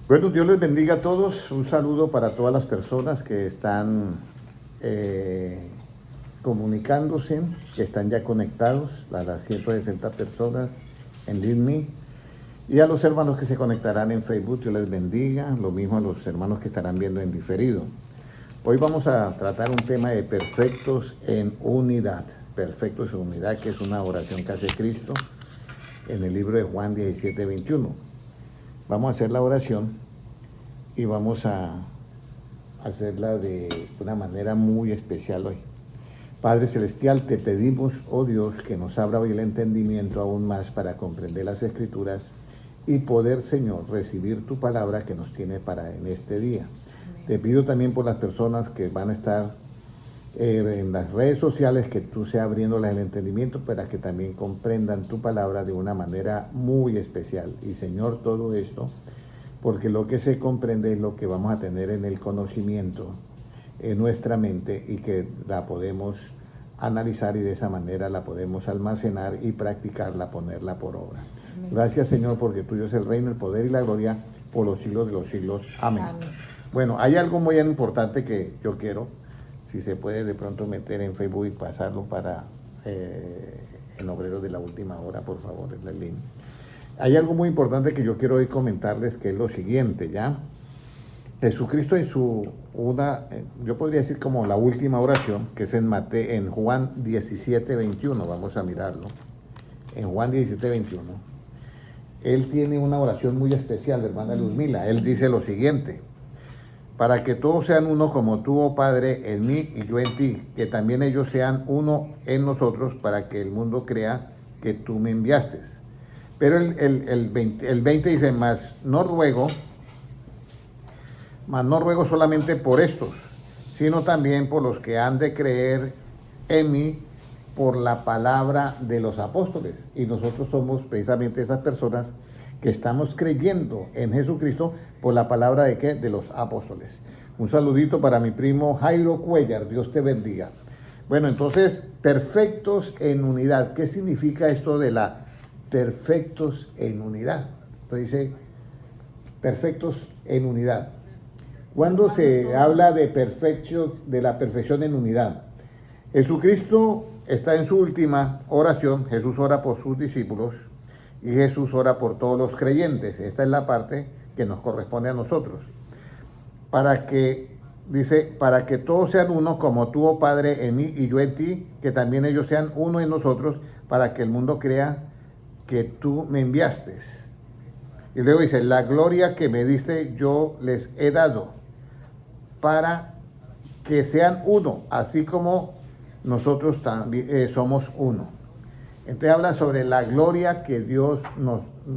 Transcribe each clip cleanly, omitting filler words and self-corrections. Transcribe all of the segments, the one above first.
Bueno, Dios les bendiga a todos. Un saludo para todas las personas que están eh, comunicándose, que están ya conectados, a las 160 personas en LinkedIn. Y a los hermanos que se conectarán en Facebook, Dios les bendiga. Lo mismo a los hermanos que estarán viendo en diferido. Hoy vamos a tratar un tema de perfectos en unidad. Perfectos en unidad, que es una oración que hace Cristo en el libro de Juan 17:21. Vamos a hacer la oración y vamos a hacerla de una manera muy especial hoy. Padre Celestial, te pedimos, oh Dios, que nos abra hoy el entendimiento aún más para comprender las Escrituras y poder, Señor, recibir tu palabra que nos tiene para en este día. Amén. Te pido también por las personas que van a estar en las redes sociales, que tú seas abriéndoles el entendimiento para que también comprendan tu palabra de una manera muy especial. Y Señor, todo esto, porque lo que se comprende es lo que vamos a tener en el conocimiento, en nuestra mente, y que la podemos analizar y de esa manera la podemos almacenar y practicarla, ponerla por obra. Amén. Gracias, Señor, porque tuyo es el reino, el poder y la gloria por los siglos de los siglos. Amén. Amén. Bueno, hay algo muy importante que yo quiero, si se puede de pronto meter en Facebook y pasarlo para en Obreros de la Última Hora, por favor, en la línea. Hay algo muy importante que yo quiero hoy comentarles, que es lo siguiente, ¿ya? Jesucristo en yo podría decir como la última oración, que es en Juan 17:21, vamos a mirarlo. En Juan 17:21, Él tiene una oración muy especial, hermana Luzmila. Él dice lo siguiente: para que todos sean uno como tú, oh Padre, en mí y yo en ti, que también ellos sean uno en nosotros, para que el mundo crea que tú me enviaste. Pero el 20 dice, mas no ruego solamente por estos, sino también por los que han de creer en mí por la palabra de los apóstoles. Y nosotros somos precisamente esas personas que estamos creyendo en Jesucristo por la palabra de ¿qué? De los apóstoles. Un saludito para mi primo Jairo Cuellar, Dios te bendiga. Bueno, entonces, perfectos en unidad. ¿Qué significa esto de la perfectos en unidad? Entonces dice, perfectos en unidad. ¿Cuándo se habla de la perfección en unidad? Jesucristo está en su última oración. Jesús ora por sus discípulos y Jesús ora por todos los creyentes. Esta es la parte que nos corresponde a nosotros. Para que todos sean uno, como tú, oh Padre, en mí y yo en ti, que también ellos sean uno en nosotros, para que el mundo crea que tú me enviaste. Y luego dice, la gloria que me diste yo les he dado, para que sean uno, así como nosotros también somos uno. Entonces habla sobre la gloria que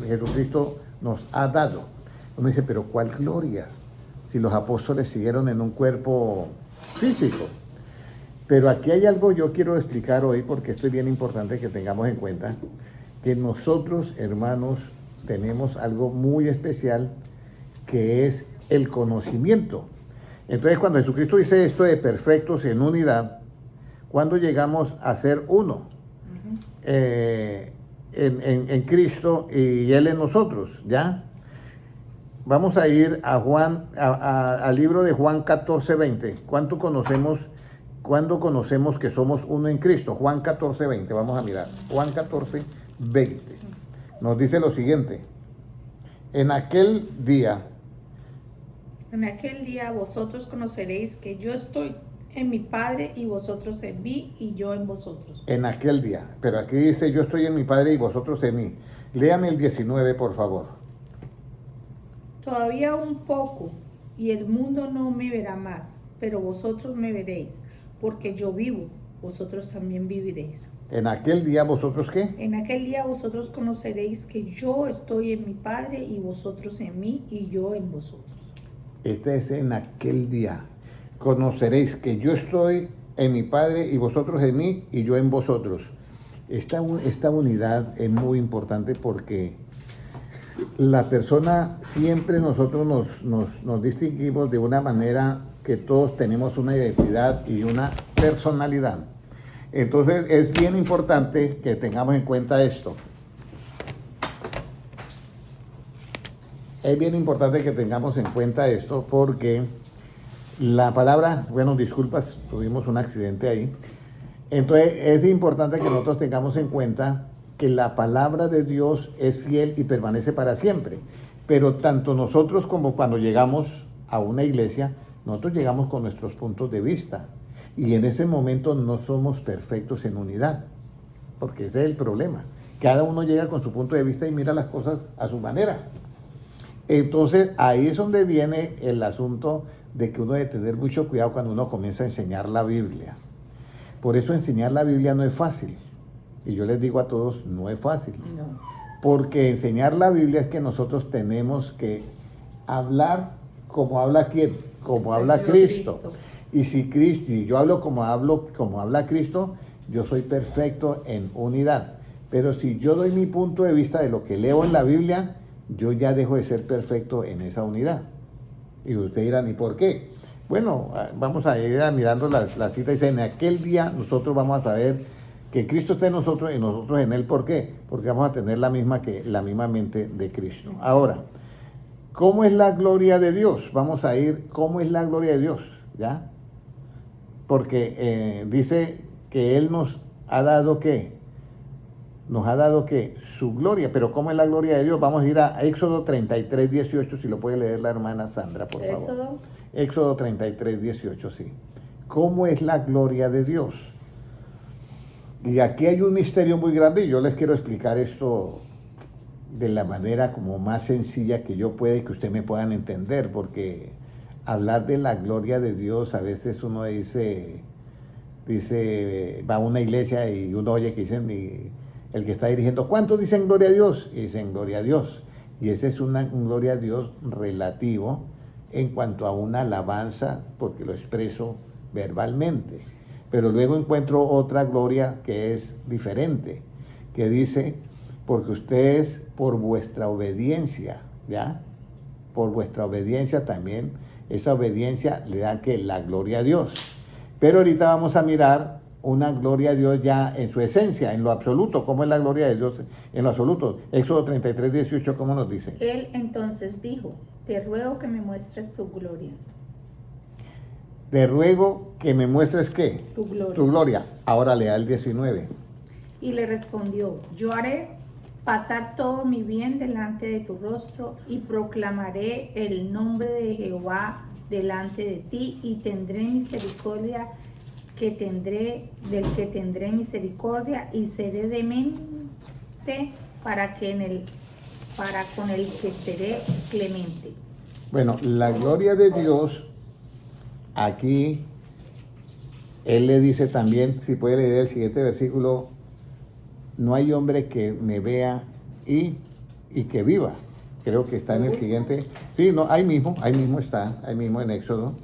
Jesucristo nos ha dado. Uno dice, pero ¿cuál gloria? Si los apóstoles siguieron en un cuerpo físico. Pero aquí hay algo yo quiero explicar hoy, porque esto es bien importante que tengamos en cuenta, que nosotros, hermanos, tenemos algo muy especial, que es el conocimiento. Entonces, cuando Jesucristo dice esto de perfectos en unidad, ¿cuándo llegamos a ser uno? En Cristo y Él en nosotros, ¿ya? Vamos a ir a Juan, al libro de Juan 14:20. ¿Cuándo conocemos que somos uno en Cristo? Juan 14:20, vamos a mirar. Juan 14:20. Nos dice lo siguiente: En aquel día vosotros conoceréis que yo estoy en mi Padre y vosotros en mí y yo en vosotros. En aquel día. Pero aquí dice, yo estoy en mi Padre y vosotros en mí. Léame el 19, por favor. Todavía un poco y el mundo no me verá más, pero vosotros me veréis, porque yo vivo, vosotros también viviréis. En aquel día, ¿vosotros qué? En aquel día vosotros conoceréis que yo estoy en mi Padre y vosotros en mí y yo en vosotros. Este es en aquel día. Conoceréis que yo estoy en mi Padre y vosotros en mí y yo en vosotros. Esta unidad es muy importante, porque la persona, siempre nosotros nos distinguimos de una manera que todos tenemos una identidad y una personalidad. Entonces es bien importante que tengamos en cuenta esto. Es bien importante que tengamos en cuenta esto porque la palabra, bueno, disculpas, tuvimos un accidente ahí. Entonces es importante que nosotros tengamos en cuenta que la palabra de Dios es fiel y permanece para siempre. Pero tanto nosotros como cuando llegamos a una iglesia, nosotros llegamos con nuestros puntos de vista. Y en ese momento no somos perfectos en unidad, porque ese es el problema. Cada uno llega con su punto de vista y mira las cosas a su manera. Entonces ahí es donde viene el asunto de que uno debe tener mucho cuidado cuando uno comienza a enseñar la Biblia. Por eso enseñar la Biblia no es fácil. Y yo les digo a todos, no es fácil. No. Porque enseñar la Biblia es que nosotros tenemos que hablar como habla quién, como habla Cristo. Y si Cristo, y yo hablo como habla Cristo, yo soy perfecto en unidad. Pero si yo doy mi punto de vista de lo que leo en la Biblia, yo ya dejo de ser perfecto en esa unidad. Y ustedes dirán, ¿y por qué? Bueno, vamos a ir mirando la cita. Dice, en aquel día nosotros vamos a saber que Cristo está en nosotros y nosotros en Él. ¿Por qué? Porque vamos a tener la misma mente de Cristo. Ahora, ¿cómo es la gloria de Dios? Vamos a ir, ¿cómo es la gloria de Dios? ¿Ya? Porque dice que Él nos ha dado, ¿qué? Nos ha dado, ¿qué? Su gloria. Pero ¿cómo es la gloria de Dios? Vamos a ir a Éxodo 33, 18, si lo puede leer la hermana Sandra, por favor. Éxodo 33, 18, sí. ¿Cómo es la gloria de Dios? Y aquí hay un misterio muy grande y yo les quiero explicar esto de la manera como más sencilla que yo pueda y que ustedes me puedan entender, porque hablar de la gloria de Dios, a veces uno dice, va a una iglesia y uno oye que dicen, y el que está dirigiendo, ¿cuántos dicen gloria a Dios? Y dicen gloria a Dios. Y ese es un gloria a Dios relativo en cuanto a una alabanza, porque lo expreso verbalmente. Pero luego encuentro otra gloria que es diferente, que dice, porque ustedes por vuestra obediencia, ¿ya? Por vuestra obediencia también, esa obediencia le da que la gloria a Dios. Pero ahorita vamos a mirar una gloria a Dios ya en su esencia, en lo absoluto. ¿Cómo es la gloria de Dios en lo absoluto? Éxodo 33, 18, ¿cómo nos dice? Él entonces dijo, te ruego que me muestres tu gloria. Te ruego que me muestres ¿qué? Tu gloria. Tu gloria. Ahora lea el 19. Y le respondió, yo haré pasar todo mi bien delante de tu rostro y proclamaré el nombre de Jehová delante de ti y tendré misericordia del que tendré misericordia y seré demente para con el que seré clemente. Bueno, la gloria de Dios, aquí, Él le dice también, si puede leer el siguiente versículo, no hay hombre que me vea y que viva. Creo que está en el siguiente. Sí, no, ahí mismo está, ahí mismo en Éxodo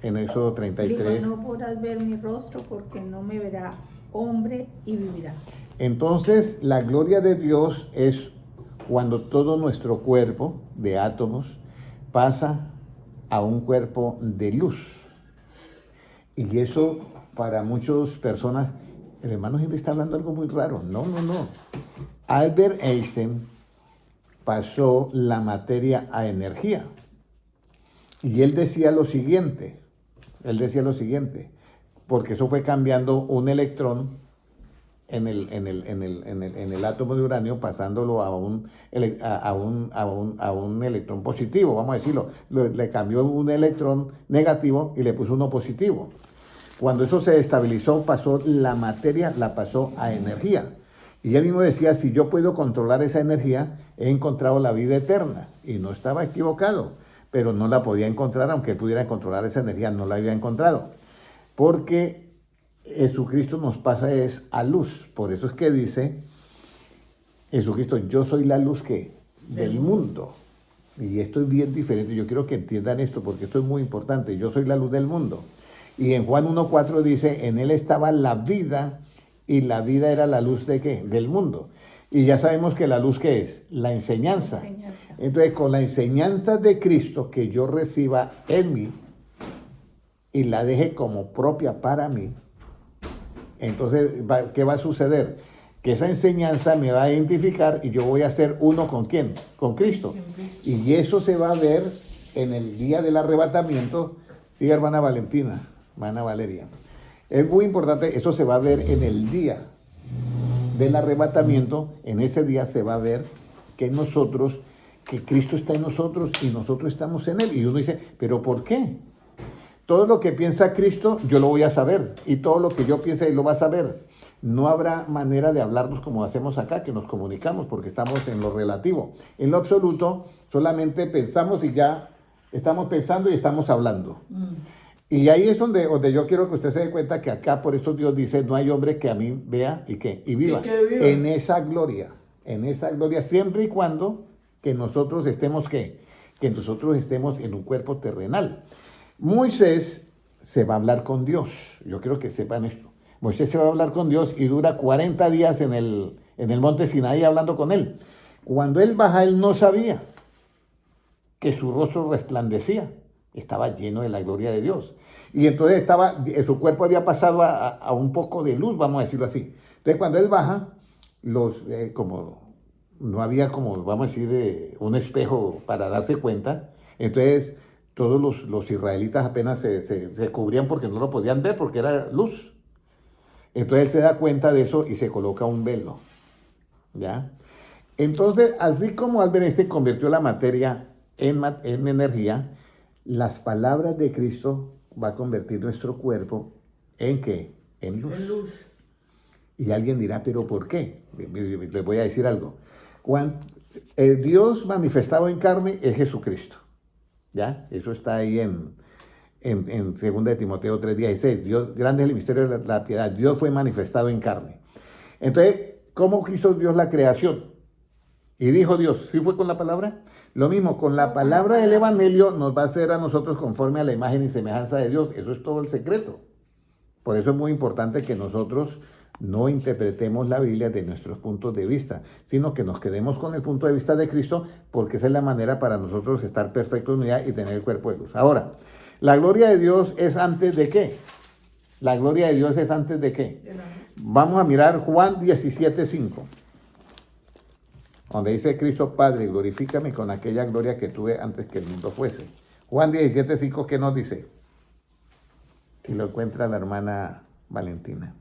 33. Digo, no podrás ver mi rostro porque no me verá hombre y vivirá. Entonces, la gloria de Dios es cuando todo nuestro cuerpo de átomos pasa a un cuerpo de luz. Y eso para muchas personas, el hermano Henry está hablando algo muy raro. No. Albert Einstein pasó la materia a energía. Y él decía lo siguiente, porque eso fue cambiando un electrón en el átomo de uranio, pasándolo a un electrón positivo, vamos a decirlo. Le cambió un electrón negativo y le puso uno positivo. Cuando eso se estabilizó, la materia la pasó a energía. Y él mismo decía, si yo puedo controlar esa energía, he encontrado la vida eterna. Y no estaba equivocado, pero no la podía encontrar, aunque pudiera controlar esa energía, no la había encontrado. Porque Jesucristo nos pasa es a luz. Por eso es que dice Jesucristo, yo soy la luz del mundo. Y esto es bien diferente. Yo quiero que entiendan esto porque esto es muy importante. Yo soy la luz del mundo. Y en Juan 1:4 dice, en él estaba la vida y la vida era la luz ¿de qué? Del mundo. Y ya sabemos que la luz ¿qué es? La enseñanza. Entonces, con la enseñanza de Cristo que yo reciba en mí y la deje como propia para mí, entonces, ¿qué va a suceder? que esa enseñanza me va a identificar y yo voy a ser uno con ¿quién? Con Cristo. Y eso se va a ver en el día del arrebatamiento. Sí, hermana Valentina, hermana Valeria. Es muy importante, eso se va a ver en el día del arrebatamiento. En ese día se va a ver que nosotros, que Cristo está en nosotros y nosotros estamos en Él. Y uno dice, ¿pero por qué? Todo lo que piensa Cristo, yo lo voy a saber. Y todo lo que yo piense, Él lo va a saber. No habrá manera de hablarnos como hacemos acá, que nos comunicamos, porque estamos en lo relativo. En lo absoluto, solamente pensamos y ya estamos pensando y estamos hablando. Y ahí es donde yo quiero que usted se dé cuenta que acá, por eso Dios dice, no hay hombre que a mí vea y viva. Viva. En esa gloria, siempre y cuando que nosotros estemos, ¿qué? Que nosotros estemos en un cuerpo terrenal. Moisés se va a hablar con Dios. Yo quiero que sepan esto. Moisés se va a hablar con Dios y dura 40 días en el monte Sinaí hablando con él. Cuando él baja, él no sabía que su rostro resplandecía. Estaba lleno de la gloria de Dios. Y entonces su cuerpo había pasado a un poco de luz, vamos a decirlo así. Entonces cuando él baja, como no había, como vamos a decir, un espejo para darse cuenta, entonces todos los israelitas apenas se cubrían porque no lo podían ver, porque era luz. Entonces él se da cuenta de eso y se coloca un velo, ¿ya? Entonces, así como Albert Einstein convirtió la materia en energía, las palabras de Cristo va a convertir nuestro cuerpo ¿en qué? En luz. En luz. Y alguien dirá, ¿pero por qué? Les voy a decir algo. El Dios manifestado en carne es Jesucristo, ¿ya? Eso está ahí en 2 de Timoteo 3:16. Dios, grande es el misterio de la piedad. Dios fue manifestado en carne. Entonces, ¿cómo quiso Dios la creación? Y dijo Dios, ¿sí fue con la palabra? Lo mismo, con la palabra del Evangelio nos va a hacer a nosotros conforme a la imagen y semejanza de Dios. Eso es todo el secreto. Por eso es muy importante que nosotros no interpretemos la Biblia de nuestros puntos de vista, sino que nos quedemos con el punto de vista de Cristo, porque esa es la manera para nosotros estar perfectos en unidad y tener el cuerpo de luz. Ahora, ¿la gloria de Dios es antes de qué? ¿La gloria de Dios es antes de qué? Vamos a mirar Juan 17:5. Donde dice Cristo, Padre, glorifícame con aquella gloria que tuve antes que el mundo fuese. Juan 17:5, ¿qué nos dice? Si lo encuentra la hermana Valentina.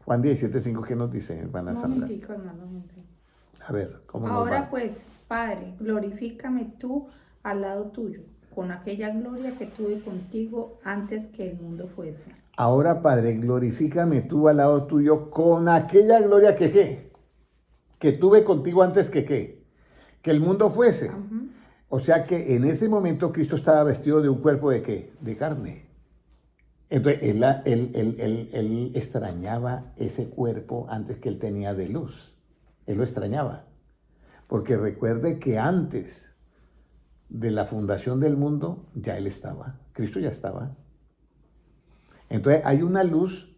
Juan 17:5, ¿qué nos dice, hermana Sandra? Hermano Henry. A ver, ¿cómo nos Ahora va? pues, Padre, glorifícame tú al lado tuyo, con aquella gloria que tuve contigo antes que el mundo fuese. Ahora, Padre, glorifícame tú al lado tuyo con aquella gloria que ¿qué? Que tuve contigo antes que ¿qué? Que el mundo fuese. Ujú. O sea que en ese momento Cristo estaba vestido de un cuerpo de ¿qué? De carne. Entonces él extrañaba ese cuerpo antes que él tenía de luz. Él lo extrañaba. Porque recuerde que antes de la fundación del mundo ya él estaba. Cristo ya estaba. Entonces hay una luz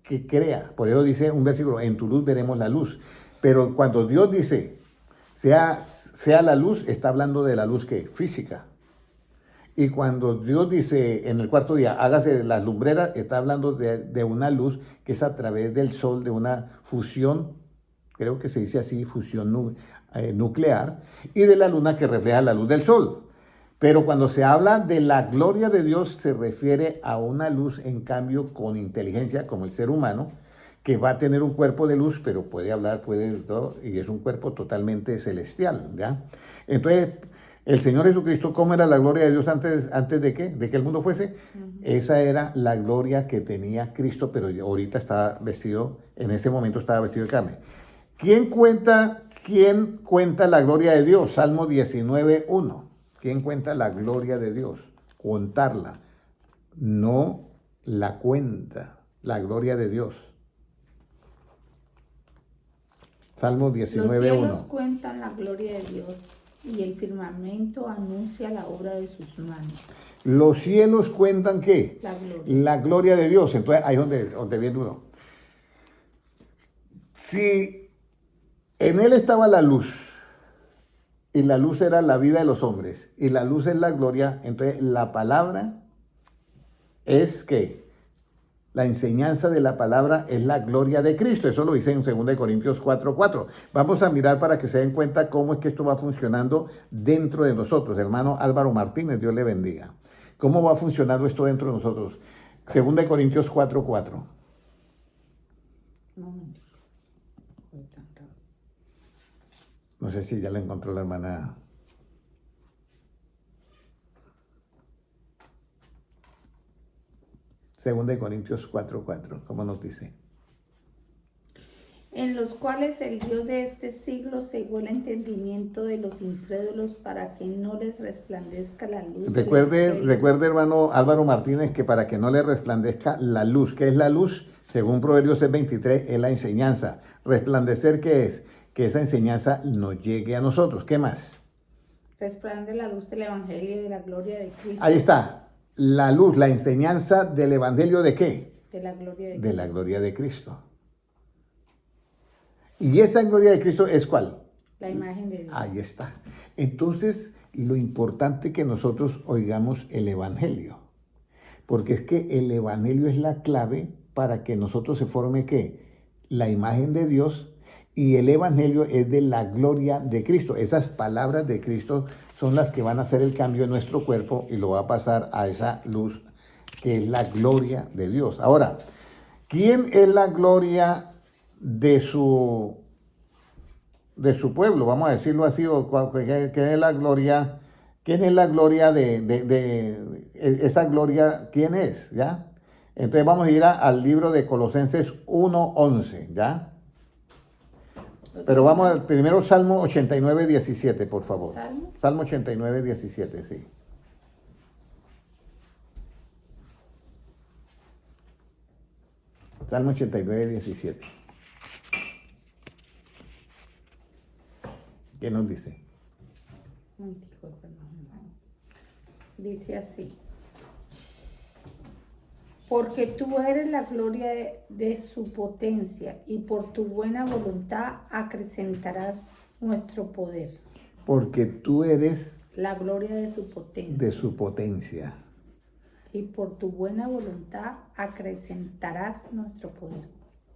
que crea. Por eso dice un versículo, en tu luz veremos la luz. Pero cuando Dios dice, sea la luz, está hablando de la luz que física. Y cuando Dios dice en el cuarto día, hágase las lumbreras, está hablando de una luz que es a través del sol, de una fusión, creo que se dice así, fusión nuclear, y de la luna que refleja la luz del sol. Pero cuando se habla de la gloria de Dios, se refiere a una luz, en cambio, con inteligencia, como el ser humano, que va a tener un cuerpo de luz, pero puede hablar, puede todo, y es un cuerpo totalmente celestial, ¿ya? Entonces, el Señor Jesucristo, ¿cómo era la gloria de Dios antes de qué? ¿De que el mundo fuese? Esa era la gloria que tenía Cristo, pero ahorita estaba vestido, en ese momento estaba vestido de carne. ¿Quién cuenta la gloria de Dios? Salmo 19:1. ¿Quién cuenta la gloria de Dios? Contarla. No la cuenta, la gloria de Dios. Salmo Los 19:1. cielos cuentan la gloria de Dios y el firmamento anuncia la obra de sus manos. Los cielos cuentan ¿qué? La gloria. La gloria de Dios. Entonces ahí es donde viene uno. Si en él estaba la luz, y la luz era la vida de los hombres, y la luz es la gloria, entonces la palabra es ¿qué? La enseñanza de la palabra es la gloria de Cristo. Eso lo dice en 2 Corintios 4:4. Vamos a mirar para que se den cuenta cómo es que esto va funcionando dentro de nosotros. Hermano Álvaro Martínez, Dios le bendiga. ¿Cómo va funcionando esto dentro de nosotros? 2 Corintios 4:4. No sé si ya lo encontró la hermana. Segunda de Corintios 4:4, ¿cómo nos dice? En los cuales el Dios de este siglo cegó el entendimiento de los incrédulos para que no les resplandezca la luz. Recuerde, hermano Álvaro Martínez, que para que no le resplandezca la luz. ¿Qué es la luz? Según Proverbios 6:23, es la enseñanza. ¿Resplandecer qué es? Que esa enseñanza nos llegue a nosotros. ¿Qué más? Resplandece la luz del Evangelio y de la gloria de Cristo. Ahí está. La luz, la enseñanza del Evangelio ¿de qué? De la gloria de De Cristo. la gloria de Cristo. ¿Y esa gloria de Cristo es cuál? La imagen de Dios. Ahí está. Entonces, lo importante es que nosotros oigamos el Evangelio. Porque es que el Evangelio es la clave para que nosotros se forme ¿qué? La imagen de Dios. Y el Evangelio es de la gloria de Cristo. Esas palabras de Cristo son las que van a hacer el cambio en nuestro cuerpo y lo va a pasar a esa luz que es la gloria de Dios. Ahora, ¿quién es la gloria de su pueblo? Vamos a decirlo así, o ¿qué es la gloria? ¿Quién es la gloria de esa gloria? ¿Quién es? ¿Ya? Entonces vamos a ir al libro de Colosenses 1:11, ¿ya? Pero vamos al primero Salmo 89:17, por favor. Salmo 89:17, sí. Salmo 89:17. ¿Qué nos dice? Dice así. Porque tú eres la gloria de su potencia y por tu buena voluntad acrecentarás nuestro poder. Porque tú eres la gloria de su potencia. De su potencia. Y por tu buena voluntad acrecentarás nuestro poder.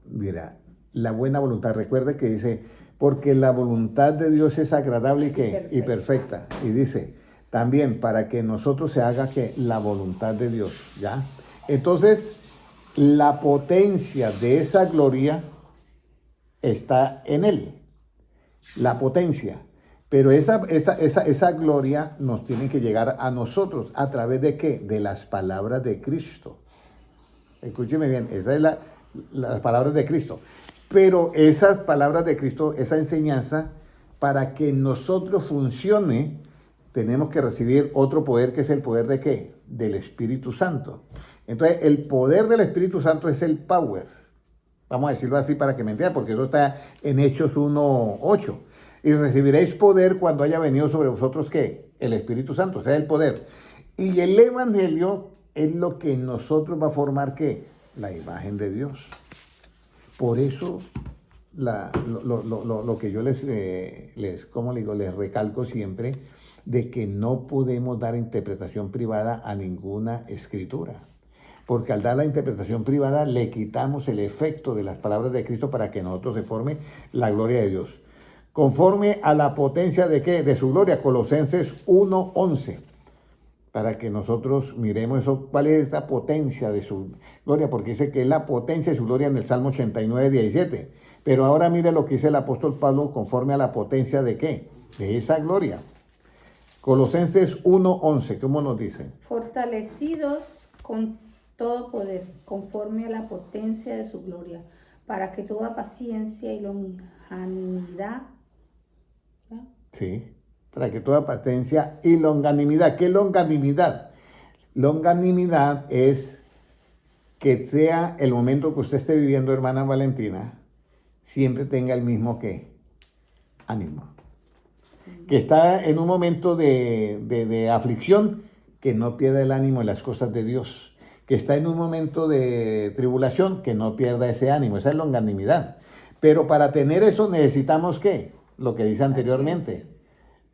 Mira, la buena voluntad. Recuerde que dice, porque la voluntad de Dios es agradable y perfecta. Y dice, también para que nosotros se haga que la voluntad de Dios, ¿ya? Entonces, la potencia de esa gloria está en Él. La potencia. Pero esa gloria nos tiene que llegar a nosotros. ¿A través de qué? De las palabras de Cristo. Escúcheme bien, esas es las palabras de Cristo. Pero esas palabras de Cristo, esa enseñanza, para que nosotros funcione, tenemos que recibir otro poder, que es el poder de ¿qué? Del Espíritu Santo. Entonces, el poder del Espíritu Santo es el power. Vamos a decirlo así para que me entiendan, porque eso está en Hechos 1:8. Y recibiréis poder cuando haya venido sobre vosotros, ¿qué? El Espíritu Santo, o sea, el poder. Y el Evangelio es lo que en nosotros va a formar, ¿qué? La imagen de Dios. Por eso, lo que yo ¿cómo le digo? Les recalco siempre, de que no podemos dar interpretación privada a ninguna escritura. Porque al dar la interpretación privada le quitamos el efecto de las palabras de Cristo para que nosotros se forme la gloria de Dios. Conforme a la potencia de ¿qué? De su gloria, Colosenses 1:11. Para que nosotros miremos eso, cuál es esa potencia de su gloria, porque dice que es la potencia de su gloria en el Salmo 89:17. Pero ahora mire lo que dice el apóstol Pablo conforme a la potencia de ¿qué? De esa gloria. Colosenses 1:11, ¿cómo nos dice? Fortalecidos con todo poder, conforme a la potencia de su gloria, para que toda paciencia y longanimidad. ¿Ya? Sí, para que toda paciencia y longanimidad. ¿Qué es longanimidad? Longanimidad es que sea el momento que usted esté viviendo, hermana Valentina, siempre tenga el mismo ¿qué? Ánimo. Que está en un momento de aflicción, que no pierda el ánimo en las cosas de Dios. Que está en un momento de tribulación, que no pierda ese ánimo. Esa es longanimidad. Pero para tener eso necesitamos ¿qué? Lo que dice anteriormente. Paciencia.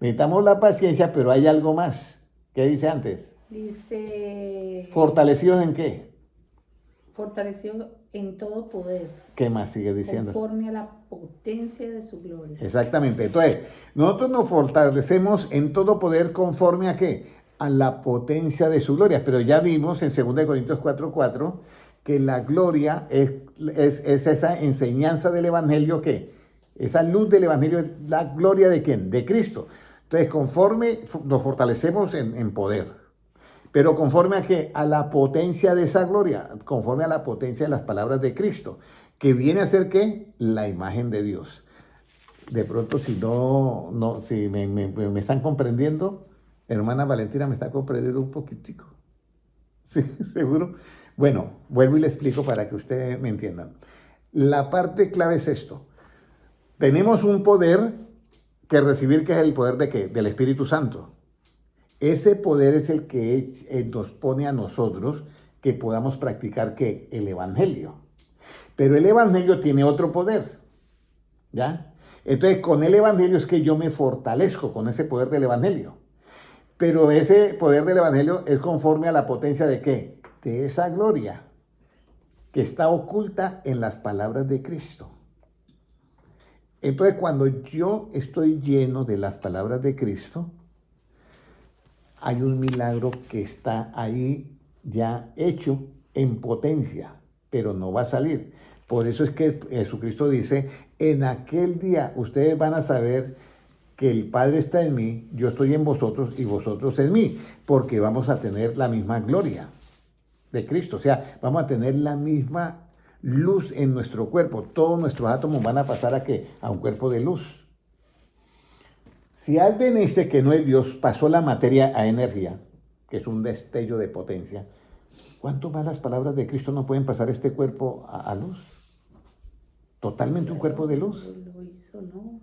Necesitamos la paciencia, pero hay algo más. ¿Qué dice antes? Dice... ¿Fortalecidos en qué? fortalecido en todo poder, ¿Qué más sigue diciendo? conforme a la potencia de su gloria. Exactamente. Entonces, nosotros nos fortalecemos en todo poder conforme a qué? A la potencia de su gloria. Pero ya vimos en 2 Corintios 4:4 que la gloria es esa enseñanza del Evangelio que esa luz del Evangelio es la gloria de ¿quién? De Cristo. Entonces, conforme nos fortalecemos en poder, pero conforme a qué? A la potencia de esa gloria, conforme a la potencia de las palabras de Cristo, que viene a ser ¿qué? La imagen de Dios. De pronto, si me están comprendiendo, hermana Valentina me está comprendiendo un poquitico. ¿Sí? ¿Seguro? Bueno, vuelvo y le explico para que ustedes me entiendan. La parte clave es esto. Tenemos un poder que recibir, que es el poder de ¿qué? Del Espíritu Santo. Ese poder es el que nos pone a nosotros que podamos practicar ¿qué? El Evangelio. Pero el Evangelio tiene otro poder, ¿ya? Entonces, con el Evangelio es que yo me fortalezco con ese poder del Evangelio. Pero ese poder del Evangelio es conforme a la potencia de ¿qué? De esa gloria que está oculta en las palabras de Cristo. Entonces, cuando yo estoy lleno de las palabras de Cristo, hay un milagro que está ahí ya hecho en potencia, pero no va a salir. Por eso es que Jesucristo dice, en aquel día ustedes van a saber que el Padre está en mí, yo estoy en vosotros y vosotros en mí, porque vamos a tener la misma gloria de Cristo. O sea, vamos a tener la misma luz en nuestro cuerpo. Todos nuestros átomos van a pasar a un cuerpo de luz. Si alguien dice que no es Dios, pasó la materia a energía, que es un destello de potencia, ¿cuánto más las palabras de Cristo no pueden pasar este cuerpo a luz? Totalmente un cuerpo de luz. Lo hizo, ¿no?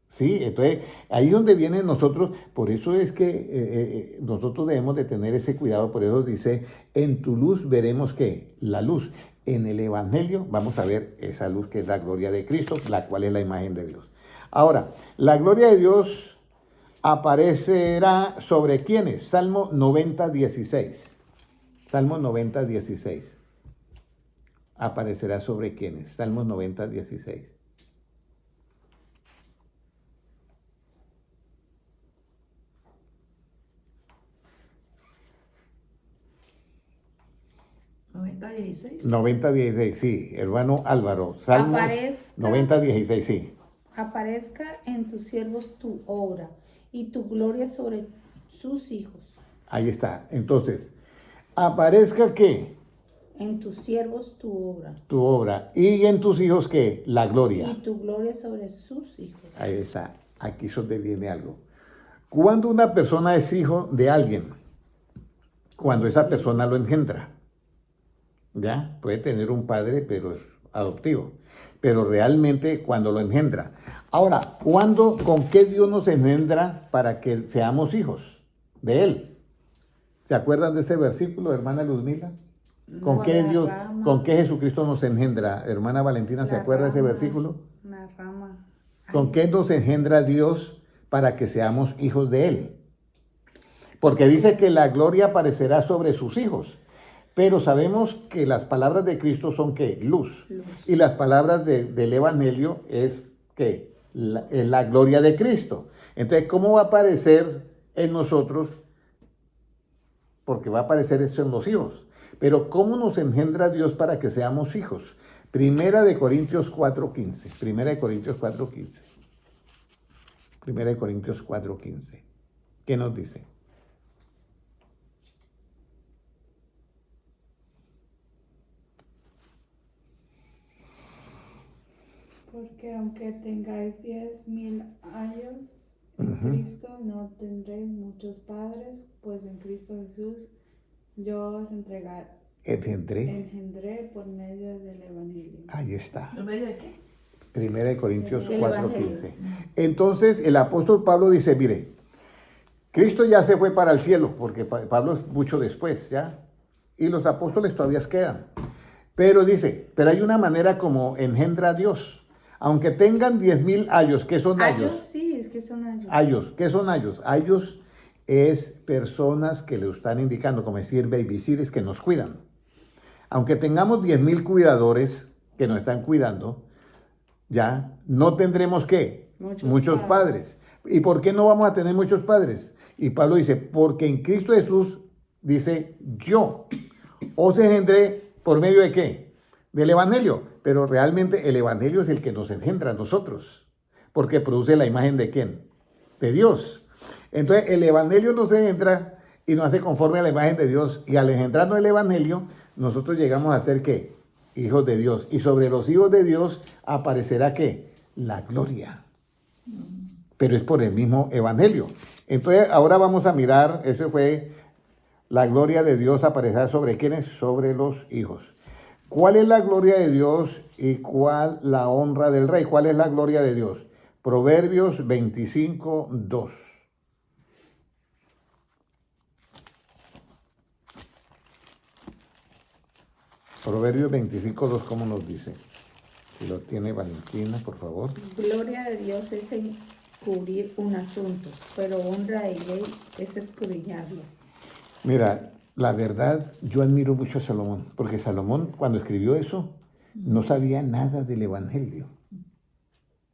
Sí, entonces ahí donde vienen nosotros, por eso es que nosotros debemos de tener ese cuidado, por eso dice, en tu luz veremos que la luz, en el Evangelio vamos a ver esa luz que es la gloria de Cristo, la cual es la imagen de Dios. Ahora, la gloria de Dios aparecerá sobre quiénes, Salmo 90:16, Salmo 90:16, aparecerá sobre quiénes, Salmo 90:16. ¿90:16? 90:16, sí, hermano Álvaro, Salmos Aparezca. 90:16, sí. Aparezca en tus siervos tu obra y tu gloria sobre sus hijos. Ahí está. Entonces, aparezca ¿qué? En tus siervos tu obra Tu obra. Y en tus hijos ¿qué? La gloria. y tu gloria sobre sus hijos. Ahí está. Aquí es donde viene algo. Cuando una persona es hijo de alguien, cuando esa persona lo engendra, ¿ya? Puede tener un padre, pero es adoptivo. Pero realmente cuando lo engendra. Ahora, ¿con qué Dios nos engendra para que seamos hijos de Él? ¿Se acuerdan de ese versículo, hermana Luzmila? ¿Con qué Dios, con qué Jesucristo nos engendra? Hermana Valentina, ¿se acuerda de ese versículo? Una rama. ¿Con qué nos engendra Dios para que seamos hijos de Él? Porque dice que la gloria aparecerá sobre sus hijos. Pero sabemos que las palabras de Cristo son ¿qué? Luz. Y las palabras del Evangelio es ¿qué? La gloria de Cristo. Entonces, ¿cómo va a aparecer en nosotros? Porque va a aparecer eso en los hijos. Pero ¿cómo nos engendra Dios para que seamos hijos? Primera de Corintios 4:15. Primera de Corintios 4:15. Primera de Corintios 4:15. ¿Qué nos dice? Porque aunque tengáis 10.000 años en Cristo, no tendréis muchos padres, pues en Cristo Jesús yo os engendré por medio del Evangelio. Ahí está. ¿En medio de qué? Primera de Corintios El 4:15. Entonces el apóstol Pablo dice, mire, Cristo ya se fue para el cielo, porque Pablo es mucho después, ¿ya? Y los apóstoles todavía quedan. Pero dice, pero hay una manera como engendra a Dios. Aunque tengan 10.000 años, ¿qué son Ayos, ayos? sí, es que son ayos. Ayos, ¿qué son ayos? Ayos es personas que le están indicando, como decir babysitters, que nos cuidan. Aunque tengamos 10,000 cuidadores que nos están cuidando, ya no tendremos ¿qué? Muchos padres. ¿Y por qué no vamos a tener muchos padres? Y Pablo dice, porque en Cristo Jesús, dice, yo os engendré por medio de ¿qué? Del Evangelio. Pero realmente el Evangelio es el que nos engendra a nosotros, porque produce la imagen de ¿quién? De Dios. Entonces el Evangelio nos engendra y nos hace conforme a la imagen de Dios. Y al engendrarnos el Evangelio, nosotros llegamos a ser ¿qué? Hijos de Dios. Y sobre los hijos de Dios aparecerá ¿qué? La gloria. Pero es por el mismo Evangelio. Entonces ahora vamos a mirar, eso fue la gloria de Dios aparecerá sobre ¿quiénes? Sobre los hijos. ¿Cuál es la gloria de Dios y cuál la honra del rey? ¿Cuál es la gloria de Dios? Proverbios 25, 2. Proverbios 25, 2, ¿cómo nos dice? Si lo tiene Valentina, por favor. Gloria de Dios es encubrir un asunto, pero honra de ley es escudriñarlo. Mira, la verdad, yo admiro mucho a Salomón, porque Salomón, cuando escribió eso, no sabía nada del Evangelio.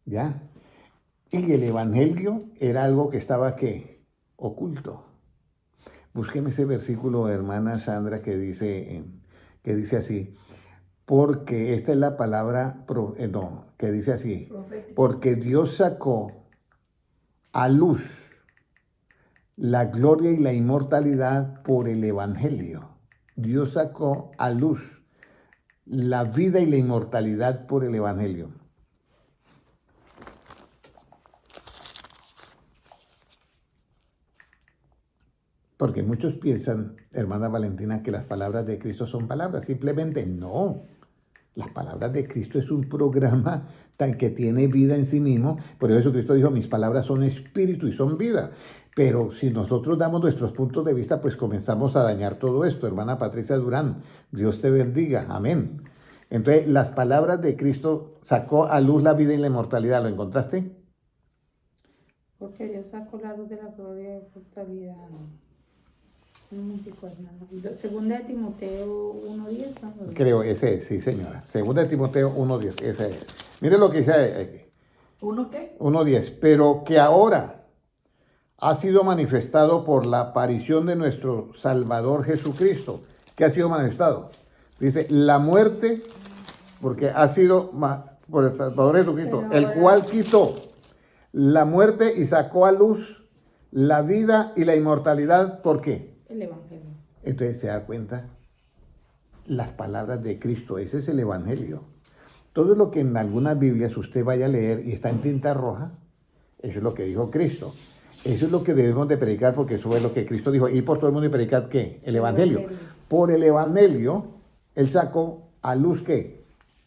¿Ya? Y el Evangelio era algo que estaba, ¿qué? Oculto. Búsqueme ese versículo, hermana Sandra, que dice así, porque esta es la palabra, que dice así, Profético. porque Dios sacó a luz la gloria y la inmortalidad por el Evangelio. Dios sacó a luz la vida y la inmortalidad por el Evangelio. Porque muchos piensan, hermana Valentina, que las palabras de Cristo son palabras. Simplemente no. Las palabras de Cristo es un programa tan que tiene vida en sí mismo. Por eso Cristo dijo, mis palabras son espíritu y son vida. Pero si nosotros damos nuestros puntos de vista, pues comenzamos a dañar todo esto. Hermana Patricia Durán, Dios te bendiga. Amén. Entonces, las palabras de Cristo sacó a luz la vida y la inmortalidad. ¿Lo encontraste? Porque Dios sacó la luz de la gloria y fortaleza. Un momentico, hermano. Segunda de Timoteo 1:10, ¿no? Creo, ese es, sí, señora. Segunda de Timoteo 1:10, ese es. Mire lo que dice aquí. ¿Uno qué? 1:10. Pero que ahora ha sido manifestado por la aparición de nuestro Salvador Jesucristo. ¿Qué ha sido manifestado? Dice, la muerte, porque ha sido por el Salvador Jesucristo, Pero el ahora- cual quitó la muerte y sacó a luz la vida y la inmortalidad. ¿Por qué? El Evangelio. Entonces se da cuenta las palabras de Cristo. Ese es el Evangelio. Todo lo que en algunas Biblias usted vaya a leer y está en tinta roja, eso es lo que dijo Cristo. Eso es lo que debemos de predicar, porque eso es lo que Cristo dijo. Ir por todo el mundo y predicar, ¿qué? El Evangelio. Por el Evangelio, Él sacó a luz, ¿qué?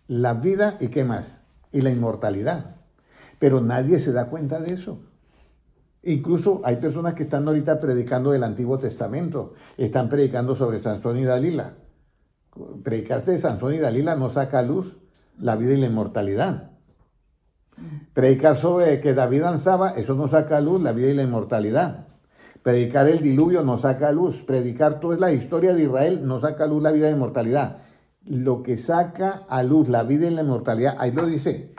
La vida y ¿qué más? Y la inmortalidad. Pero nadie se da cuenta de eso. Incluso hay personas que están ahorita predicando del Antiguo Testamento. Están predicando sobre Sansón y Dalila. Predicar de Sansón y Dalila no saca a luz la vida y la inmortalidad. Predicar sobre que David danzaba, eso no saca a luz la vida y la inmortalidad. Predicar el diluvio no saca a luz. Predicar toda la historia de Israel no saca a luz la vida y la inmortalidad. Lo que saca a luz la vida y la inmortalidad, ahí lo dice.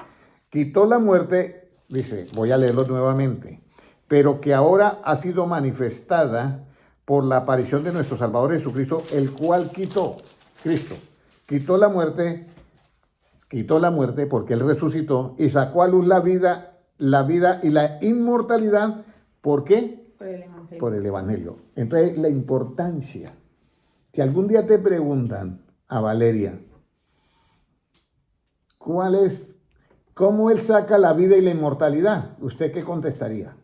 Quitó la muerte, dice, voy a leerlo nuevamente, pero que ahora ha sido manifestada por la aparición de nuestro Salvador Jesucristo, el cual quitó, Cristo, quitó la muerte porque Él resucitó y sacó a luz la vida y la inmortalidad. ¿Por qué? Por el Evangelio. Por el Evangelio. Entonces, la importancia. Si algún día te preguntan a Valeria, ¿cómo Él saca la vida y la inmortalidad? ¿Usted qué contestaría?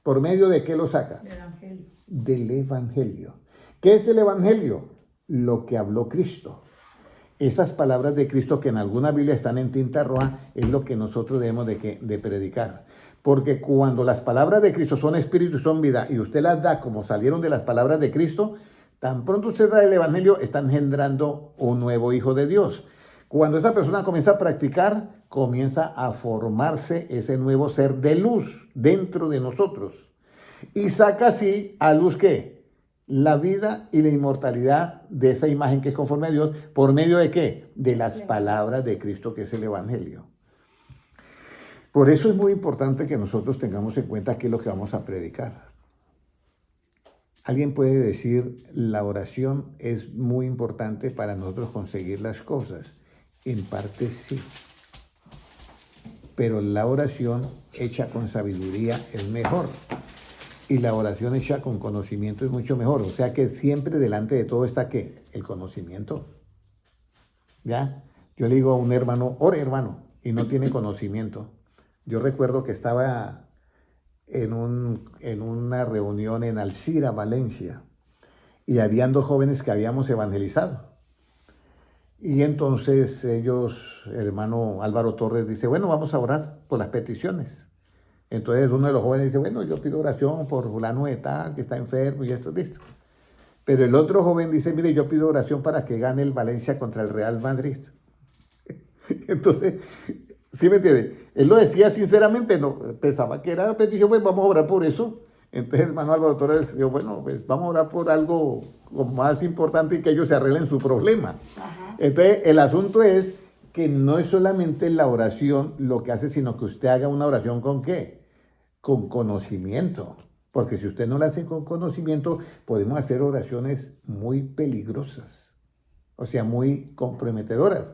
¿Por medio de qué lo saca? El Evangelio. Del Evangelio. ¿Qué es el Evangelio? Lo que habló Cristo. Esas palabras de Cristo que en alguna Biblia están en tinta roja es lo que nosotros debemos de predicar. Porque cuando las palabras de Cristo son espíritu y son vida y usted las da como salieron de las palabras de Cristo, tan pronto usted da el Evangelio, está engendrando un nuevo hijo de Dios. Cuando esa persona comienza a practicar, comienza a formarse ese nuevo ser de luz dentro de nosotros. Y saca así a luz, ¿qué? la vida y la inmortalidad de esa imagen que es conforme a Dios, ¿por medio de qué? De las palabras de Cristo, que es el Evangelio. Por eso es muy importante que nosotros tengamos en cuenta qué es lo que vamos a predicar. Alguien puede decir, la oración es muy importante para nosotros conseguir las cosas. En parte sí. Pero la oración hecha con sabiduría es mejor. Y la oración hecha con conocimiento es mucho mejor. O sea que siempre delante de todo está ¿qué? El conocimiento. ¿Ya? Yo le digo a un hermano, ore hermano, y no tiene conocimiento. Yo recuerdo que estaba en una reunión en Alcira, Valencia, y habían 2 jóvenes que habíamos evangelizado. Y entonces ellos, el hermano Álvaro Torres dice, bueno, vamos a orar por las peticiones. Entonces uno de los jóvenes dice, bueno, yo pido oración por fulano de tal, que está enfermo y esto, listo. Pero el otro joven dice, mire, yo pido oración para que gane el Valencia contra el Real Madrid. Entonces, ¿sí me entiende? Él lo decía sinceramente, no pensaba que era petición, pues vamos a orar por eso. Entonces el hermano Álvaro Torres dijo, bueno, pues vamos a orar por algo más importante y que ellos se arreglen su problema. Ajá. Entonces el asunto es que no es solamente la oración lo que hace, sino que usted haga una oración ¿con qué? Con conocimiento. Porque si usted no la hace con conocimiento, podemos hacer oraciones muy peligrosas, o sea, muy comprometedoras.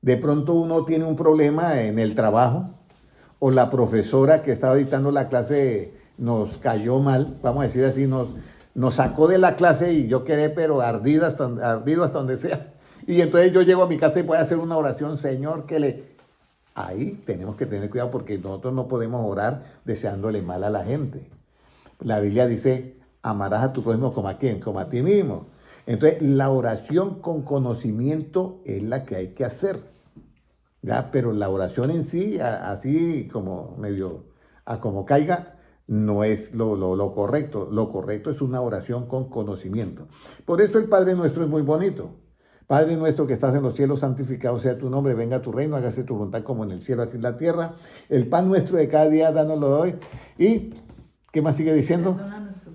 De pronto uno tiene un problema en el trabajo, o la profesora que estaba dictando la clase nos cayó mal, vamos a decir así, nos sacó de la clase y yo quedé pero ardido hasta donde sea. Y entonces yo llego a mi casa y voy a hacer una oración, Señor, que le... Ahí tenemos que tener cuidado porque nosotros no podemos orar deseándole mal a la gente. La Biblia dice, amarás a tu prójimo como a quién, como a ti mismo. Entonces, la oración con conocimiento es la que hay que hacer, ¿ya? Pero la oración en sí, así como medio, a como caiga, no es lo correcto. Lo correcto es una oración con conocimiento. Por eso el Padre Nuestro es muy bonito. Padre nuestro que estás en los cielos, santificado sea tu nombre, venga tu reino, hágase tu voluntad como en el cielo, así en la tierra. El pan nuestro de cada día, dánoslo hoy. ¿Y qué más sigue diciendo?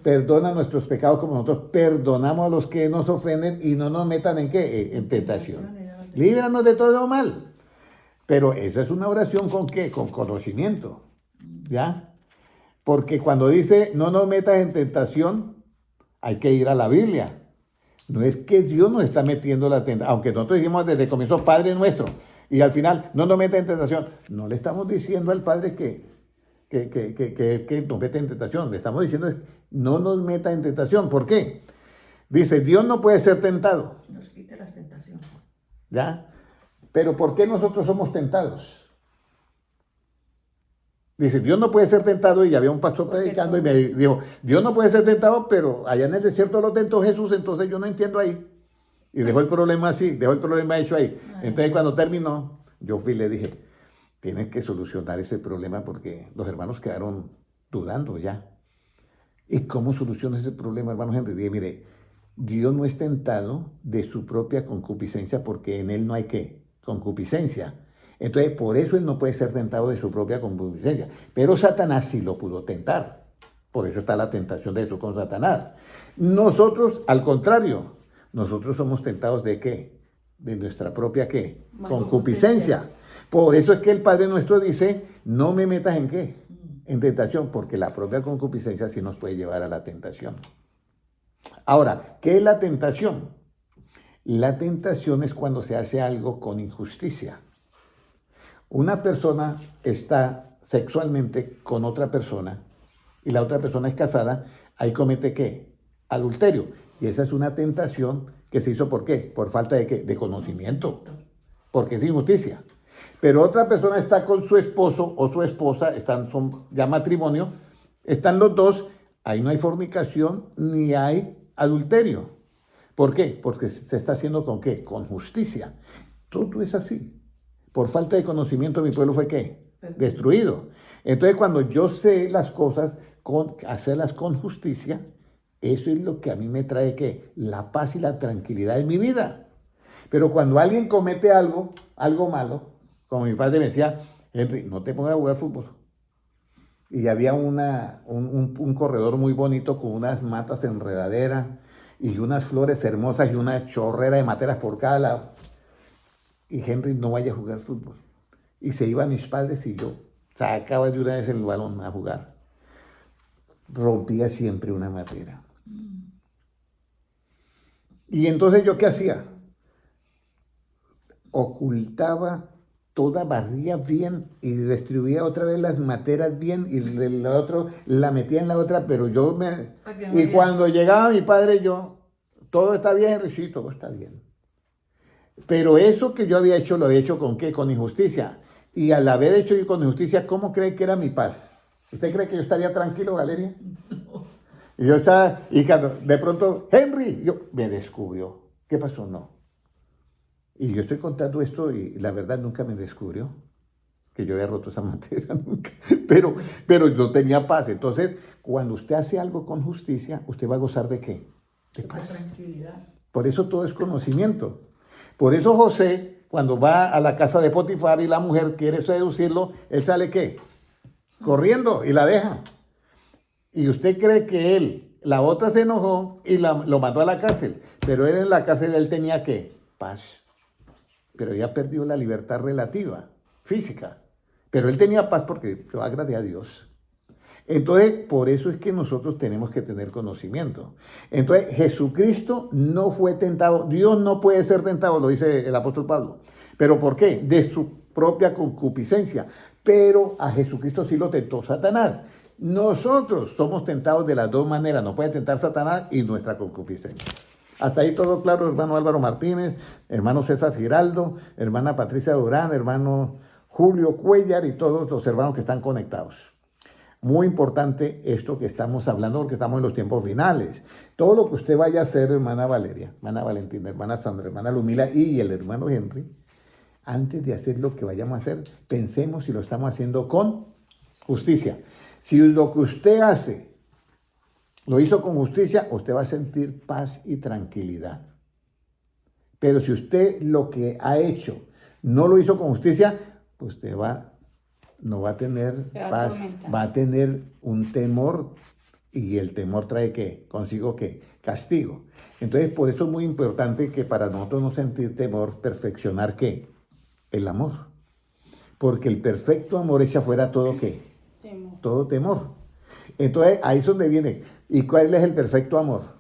Perdona nuestros pecados como nosotros perdonamos a los que nos ofenden y no nos metan ¿en qué? En tentación. Líbranos de todo mal. Pero esa es una oración ¿con qué? Con conocimiento. ¿Ya? Porque cuando dice no nos metas en tentación, hay que ir a la Biblia. No es que Dios nos está metiendo la tentación, aunque nosotros dijimos desde el comienzo Padre nuestro, y al final no nos meta en tentación. No le estamos diciendo al Padre que nos meta en tentación. Le estamos diciendo no nos meta en tentación. ¿Por qué? Dice, Dios no puede ser tentado. Nos quite las tentaciones. ¿Ya? Pero ¿por qué nosotros somos tentados? Dice, Dios no puede ser tentado, y había un pastor predicando y me dijo, Dios no puede ser tentado, pero allá en el desierto lo tentó Jesús, entonces yo no entiendo ahí. Y dejó el problema así, dejó el problema hecho ahí. Entonces cuando terminó, yo fui y le dije, tienes que solucionar ese problema porque los hermanos quedaron dudando ya. ¿Y cómo soluciona ese problema, hermano Henry? Dije, mire, Dios no es tentado de su propia concupiscencia porque en él no hay ¿qué? Concupiscencia. Entonces, por eso él no puede ser tentado de su propia concupiscencia. Pero Satanás sí lo pudo tentar. Por eso está la tentación de Jesús con Satanás. Nosotros, al contrario, nosotros somos tentados ¿de qué? De nuestra propia ¿qué? Concupiscencia. Por eso es que el Padre Nuestro dice, no me metas en ¿qué? En tentación, porque la propia concupiscencia sí nos puede llevar a la tentación. Ahora, ¿qué es la tentación? La tentación es cuando se hace algo con injusticia. Una persona está sexualmente con otra persona y la otra persona es casada, ahí comete ¿qué? Adulterio. Y esa es una tentación que se hizo ¿por qué? Por falta de ¿qué? De conocimiento, porque es injusticia. Pero otra persona está con su esposo o su esposa, son ya matrimonio, están los dos, ahí no hay fornicación ni hay adulterio. ¿Por qué? Porque se está haciendo ¿con qué? Con justicia. Todo es así. Por falta de conocimiento mi pueblo fue ¿qué? Destruido. Entonces cuando yo sé las cosas, hacerlas con justicia, eso es lo que a mí me trae ¿qué? La paz y la tranquilidad en mi vida. Pero cuando alguien comete algo malo, como mi padre me decía, Henry, no te pongas a jugar fútbol. y había un corredor muy bonito con unas matas enredaderas y unas flores hermosas y una chorrera de materas por cada lado. Y Henry no vaya a jugar fútbol. Y se iban mis padres y yo sacaba de una vez el balón a jugar. Rompía siempre una matera. Y entonces yo, ¿qué hacía? Ocultaba toda, barría bien y distribuía otra vez las materas bien y la otro la metía en la otra, pero yo me... Y cuando llegaba mi padre, yo, todo está bien, Henry, sí, todo está bien. Pero eso que yo había hecho, lo había hecho ¿con qué? Con injusticia. Y al haber hecho yo con injusticia, ¿cómo cree que era mi paz? ¿Usted cree que yo estaría tranquilo, Valeria? Y yo estaba, y cuando de pronto, Henry, me descubrió. ¿Qué pasó? No. Y yo estoy contando esto y la verdad nunca me descubrió que yo había roto esa materia, nunca. Pero yo tenía paz. Entonces, cuando usted hace algo con justicia, ¿usted va a gozar de qué? De paz. Tranquilidad. Por eso todo es conocimiento. Por eso José, cuando va a la casa de Potifar y la mujer quiere seducirlo, él sale ¿qué? Corriendo y la deja. Y usted cree que la otra se enojó y lo mandó a la cárcel. Pero él en la cárcel, él tenía ¿qué? Paz. Pero ya perdió la libertad relativa, física. Pero él tenía paz porque lo agradé a Dios. Entonces, por eso es que nosotros tenemos que tener conocimiento. Entonces, Jesucristo no fue tentado. Dios no puede ser tentado, lo dice el apóstol Pablo. ¿Pero por qué? De su propia concupiscencia. Pero a Jesucristo sí lo tentó Satanás. Nosotros somos tentados de las dos maneras. Nos puede tentar Satanás y nuestra concupiscencia. Hasta ahí todo claro, hermano Álvaro Martínez, hermano César Giraldo, hermana Patricia Durán, hermano Julio Cuellar y todos los hermanos que están conectados. Muy importante esto que estamos hablando porque estamos en los tiempos finales. Todo lo que usted vaya a hacer, hermana Valeria, hermana Valentina, hermana Sandra, hermana Lumila y el hermano Henry, antes de hacer lo que vayamos a hacer, pensemos si lo estamos haciendo con justicia. Si lo que usted hace lo hizo con justicia, usted va a sentir paz y tranquilidad. Pero si usted lo que ha hecho no lo hizo con justicia, usted no va a tener paz, va a tener un temor, y el temor trae ¿qué? Consigo ¿qué? Castigo. Entonces, por eso es muy importante que para nosotros no sentir temor, perfeccionar ¿qué? El amor. Porque el perfecto amor echa fuera todo ¿qué? Temor. Todo temor. Entonces, ahí es donde viene. ¿Y cuál es el perfecto amor?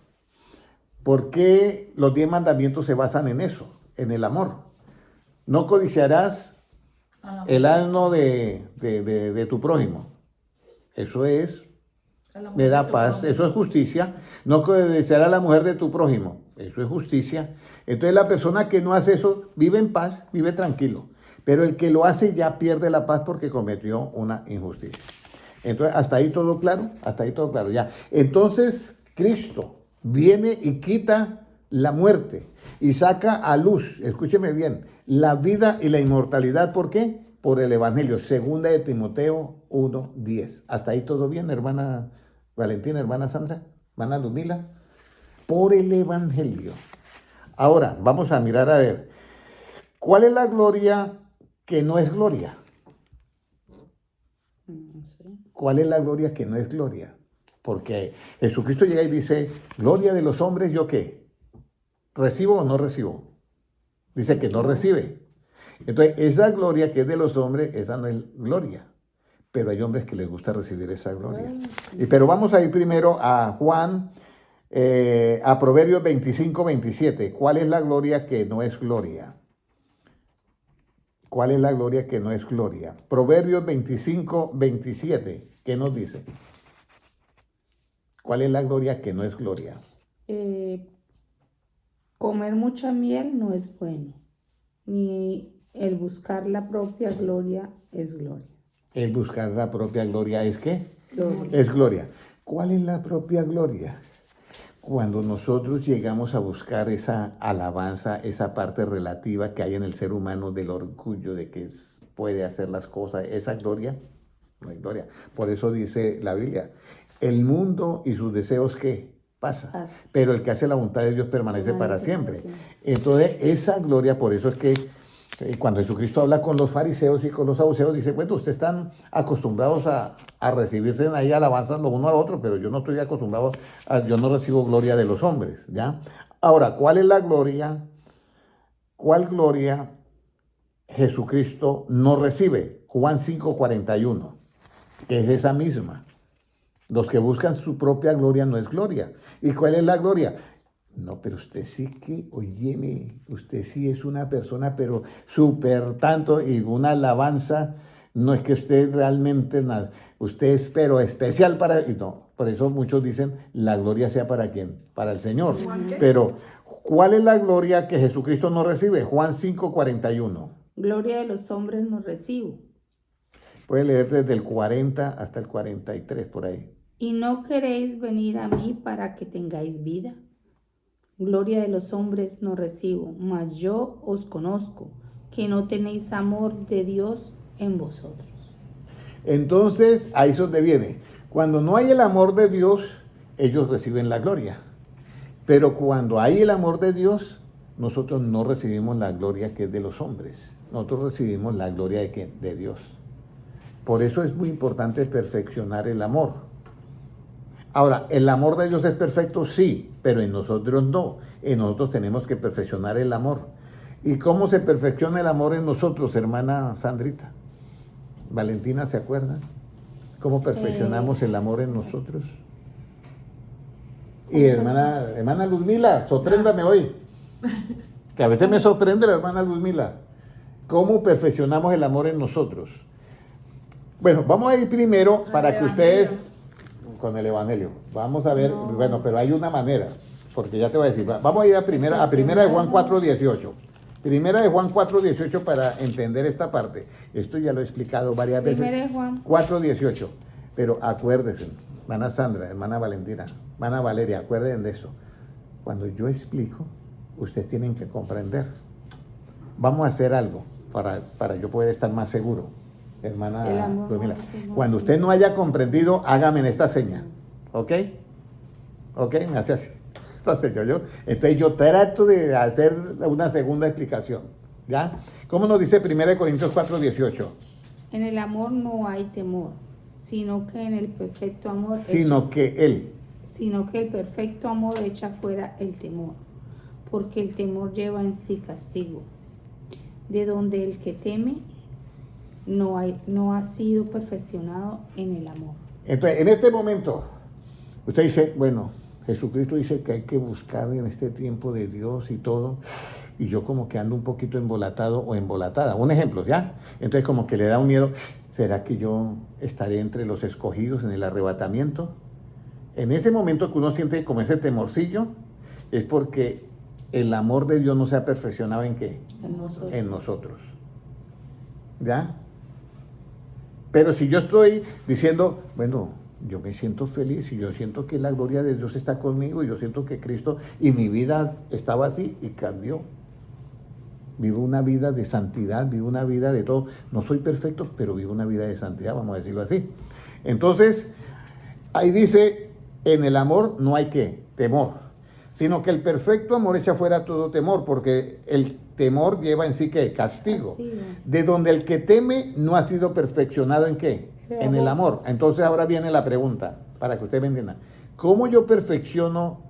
¿Por qué los 10 mandamientos se basan en eso? En el amor. No codiciarás el asno de tu prójimo. Eso es, me da paz, eso es justicia. No codiciarás a la mujer de tu prójimo. Eso es justicia. Entonces la persona que no hace eso vive en paz, vive tranquilo. Pero el que lo hace ya pierde la paz porque cometió una injusticia. Entonces, hasta ahí todo claro, ya. Entonces, Cristo viene y quita la muerte y saca a luz, escúcheme bien, la vida y la inmortalidad. ¿Por qué? Por el Evangelio, 2 de Timoteo 1:10. Hasta ahí todo bien, hermana Valentina, hermana Sandra, hermana Ludmila. Por el Evangelio. Ahora, vamos a mirar a ver, ¿cuál es la gloria que no es gloria? ¿Cuál es la gloria que no es gloria? Porque Jesucristo llega y dice, gloria de los hombres, ¿yo qué? ¿Recibo o no recibo? Dice que no recibe. Entonces, esa gloria que es de los hombres, esa no es gloria. Pero hay hombres que les gusta recibir esa gloria. Pero vamos a ir primero a Juan, a Proverbios 25:27. ¿Cuál es la gloria que no es gloria? ¿Cuál es la gloria que no es gloria? Proverbios 25:27. ¿Qué nos dice? ¿Cuál es la gloria que no es gloria? Comer mucha miel no es bueno, ni el buscar la propia gloria es gloria. El buscar la propia gloria es ¿qué? Gloria. Es gloria. ¿Cuál es la propia gloria? Cuando nosotros llegamos a buscar esa alabanza, esa parte relativa que hay en el ser humano del orgullo de que puede hacer las cosas, esa gloria, no hay gloria. Por eso dice la Biblia, el mundo y sus deseos ¿qué? Pasa. Pero el que hace la voluntad de Dios permanece para siempre. Entonces, esa gloria, por eso es que Y cuando Jesucristo habla con los fariseos y con los saduceos, dice, bueno, ustedes están acostumbrados a recibirse ahí alabanzas lo uno al otro, pero yo no estoy acostumbrado, yo no recibo gloria de los hombres, ¿ya? Ahora, ¿cuál es la gloria? ¿Cuál gloria Jesucristo no recibe? Juan 5:41, que es esa misma. Los que buscan su propia gloria no es gloria. ¿Y cuál es la gloria? No, pero usted sí que, óyeme, usted sí es una persona, pero súper tanto, y una alabanza, no es que usted realmente, usted es, pero especial para, y no, por eso muchos dicen, la gloria sea para quién, para el Señor. Pero, ¿cuál es la gloria que Jesucristo no recibe? Juan 5:41. Gloria de los hombres no recibo. Puede leer desde el 40 hasta el 43, por ahí. Y no queréis venir a mí para que tengáis vida. Gloria de los hombres no recibo, mas yo os conozco, que no tenéis amor de Dios en vosotros. Entonces, ahí es donde viene. Cuando no hay el amor de Dios, ellos reciben la gloria. Pero cuando hay el amor de Dios, nosotros no recibimos la gloria que es de los hombres. Nosotros recibimos la gloria de ¿quién? De Dios. Por eso es muy importante perfeccionar el amor. Ahora, ¿el amor de Dios es perfecto? Sí, pero en nosotros no. En nosotros tenemos que perfeccionar el amor. ¿Y cómo se perfecciona el amor en nosotros, hermana Sandrita? Valentina, ¿se acuerda? ¿Cómo perfeccionamos el amor en nosotros? Y hermana Luzmila, sorpréndame hoy. Que a veces me sorprende la hermana Luzmila. ¿Cómo perfeccionamos el amor en nosotros? Bueno, vamos a ir primero para que ustedes... Con el Evangelio. Vamos a ver, bueno, pero hay una manera, porque ya te voy a decir, vamos a ir a primera de Juan 4:18. Primera de Juan 4:18 para entender esta parte. Esto ya lo he explicado varias veces. Primera de Juan 4:18. Pero acuérdense, hermana Sandra, hermana Valentina, hermana Valeria, acuérdense de eso. Cuando yo explico, ustedes tienen que comprender. Vamos a hacer algo para yo poder estar más seguro. Hermana Luzmila, cuando usted no haya comprendido, hágame en esta señal, ¿ok? ¿Ok? Me hace así. Entonces yo trato de hacer una segunda explicación, ¿ya? ¿Cómo nos dice 1 Corintios 4:18? En el amor no hay temor, sino que en el perfecto amor Sino que el perfecto amor echa fuera el temor, porque el temor lleva en sí castigo, de donde el que teme no ha sido perfeccionado en el amor. Entonces, en este momento, usted dice, bueno, Jesucristo dice que hay que buscar en este tiempo de Dios y todo, y yo como que ando un poquito embolatado o embolatada. Un ejemplo, ¿ya? Entonces como que le da un miedo, ¿será que yo estaré entre los escogidos en el arrebatamiento? En ese momento que uno siente como ese temorcillo, es porque el amor de Dios no se ha perfeccionado ¿en qué? En nosotros. ¿Ya? Pero si yo estoy diciendo, bueno, yo me siento feliz y yo siento que la gloria de Dios está conmigo y yo siento que Cristo, y mi vida estaba así y cambió. Vivo una vida de santidad, vivo una vida de todo. No soy perfecto, pero vivo una vida de santidad, vamos a decirlo así. Entonces, ahí dice, en el amor no hay ¿qué? Temor, sino que el perfecto amor echa fuera todo temor, porque el temor lleva en sí ¿qué? Castigo. De donde el que teme no ha sido perfeccionado ¿en qué? En el amor. Entonces ahora viene la pregunta, para que usted me entienda. ¿Cómo yo perfecciono